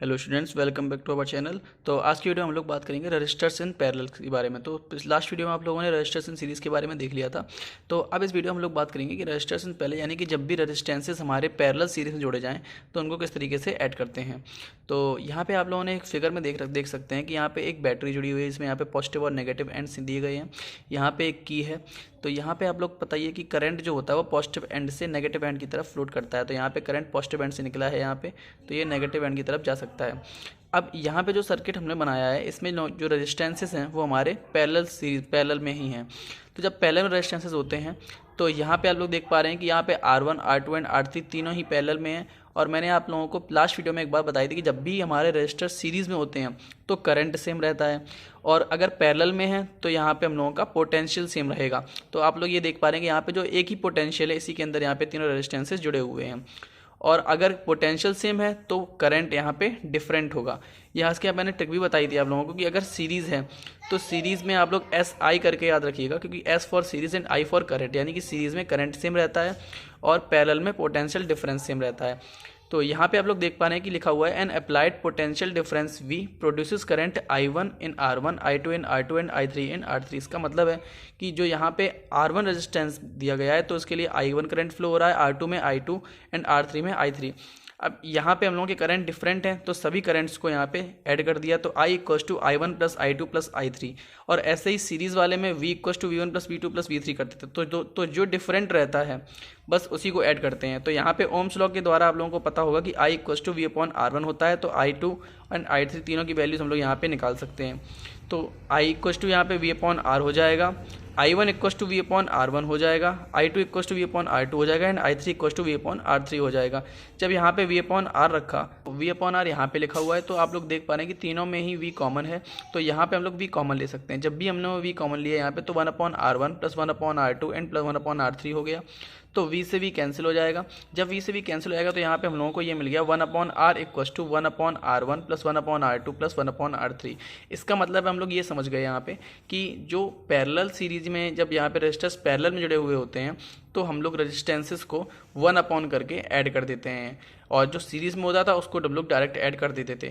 Hello students, welcome back to our channel. तो आज की वीडियो हम लोग बात करेंगे रजिस्टर्स इन पैरेलल के बारे में। तो लास्ट वीडियो में आप लोगों ने रजिस्टर्स इन सीरीज़ के बारे में देख लिया था। तो अब इस वीडियो में हम लोग बात करेंगे कि रजिस्टर्स इन पैरेलल यानी कि जब भी रजिस्टेंसेस हमारे पैरेलल सीरीज में जोड़े जाएँ तो उनको किस तरीके से ऐड करते हैं। तो यहाँ पे आप लोगों ने एक फिगर में देख सकते हैं कि यहाँ पे एक बैटरी जुड़ी हुई है, इसमें यहाँ पे पॉजिटिव और नेगेटिव एंड्स दिए गए हैं। यहाँ पे एक की है। तो यहाँ पे आप लोग बताइए कि करंट जो होता है वो पॉजिटिव एंड से नेगेटिव एंड की तरफ फ्लोट करता है। तो यहाँ पे करंट पॉजिटिव एंड से निकला है यहाँ पे, तो ये नेगेटिव एंड की तरफ जा सकता है। अब यहाँ पे जो सर्किट हमने बनाया है इसमें जो रेजिस्टेंसेस हैं वो हमारे पैरेलल में ही हैं। तो जब पैरेलल में रेजिस्टेंसेस होते हैं तो यहाँ पे आप लोग देख पा रहे हैं कि यहाँ पे R1, R2 एंड R3 तीनों ही पैरेलल में हैं। और मैंने आप लोगों को लास्ट वीडियो में एक बात बताई थी कि जब भी हमारे रजिस्टर सीरीज़ में होते हैं तो करंट सेम रहता है, और अगर पैरेलल में है तो यहाँ पे हम लोगों का पोटेंशियल सेम रहेगा। तो आप लोग ये देख पा रहे हैं कि यहाँ पे जो एक ही पोटेंशियल है इसी के अंदर यहाँ पे तीनों रेजिस्टेंसेस जुड़े हुए हैं, और अगर पोटेंशियल सेम है तो करंट यहाँ पे डिफरेंट होगा। यहाँ से मैंने ट्रिक भी बताई थी आप लोगों को कि अगर सीरीज़ है तो सीरीज़ में आप लोग एस आई करके याद रखिएगा, क्योंकि S for series and I for current, यानी कि सीरीज़ में करंट सेम रहता है और पैरेलल में पोटेंशियल डिफरेंस सेम रहता है। तो यहाँ पे आप लोग देख पा रहे हैं कि लिखा हुआ है N applied potential difference V produces current I1 in R1, I2 in R2 and I3 in R3। इसका मतलब है कि जो यहाँ पे R1 रेजिस्टेंस दिया गया है तो उसके लिए I1 करंट फ्लो हो रहा है, R2 में I2 एंड R3 में I3। अब यहाँ पे हम लोगों के करंट डिफरेंट हैं तो सभी करंट्स को यहाँ पे ऐड कर दिया, तो I equals to I1 plus I2 plus I3। और ऐसे ही सीरीज़ वाले में V equals to V1 plus V2 plus V3 करते थे। तो जो डिफरेंट रहता है बस उसी को ऐड करते हैं। तो यहाँ पे ओम्स लॉ के द्वारा आप लोगों को पता होगा कि I equals to V upon R1 होता है, तो I2 एंड I3 तीनों की वैल्यूज हम लोग यहाँ पे निकाल सकते हैं। तो I इक्वस टू यहाँ पे V अपॉन R हो जाएगा, I1 equals to V upon R1 हो जाएगा, I2 equals to V upon R2 हो जाएगा and I3 equals to V upon R3 हो जाएगा। जब यहाँ पे V अपॉन R रखा, V अपॉन R यहाँ पे लिखा हुआ है, तो आप लोग देख पा रहे हैं कि तीनों में ही V कॉमन है, तो यहाँ पे हम लोग V कॉमन ले सकते हैं। जब भी हमने V कॉमन लिया यहाँ पे तो 1 upon R1 plus 1 upon R2 and plus 1 upon R3 हो गया, तो V से V कैंसिल हो जाएगा। जब V से V कैंसिल हो जाएगा तो यहाँ पे हम लोगों को ये मिल गया 1 upon R equals to 1 upon R1 plus 1 upon R2 plus 1 upon R3। इसका मतलब हम लोग ये समझ गए यहाँ पे कि जो पैरेलल सीरीज में जब यहाँ पे रेजिस्टर्स पैरेलल में जुड़े हुए होते हैं तो हम लोग रेजिस्टेंसेस को 1 अपॉन करके ऐड कर देते हैं, और जो सीरीज में होता था उसको हम लोग डायरेक्ट ऐड कर देते थे।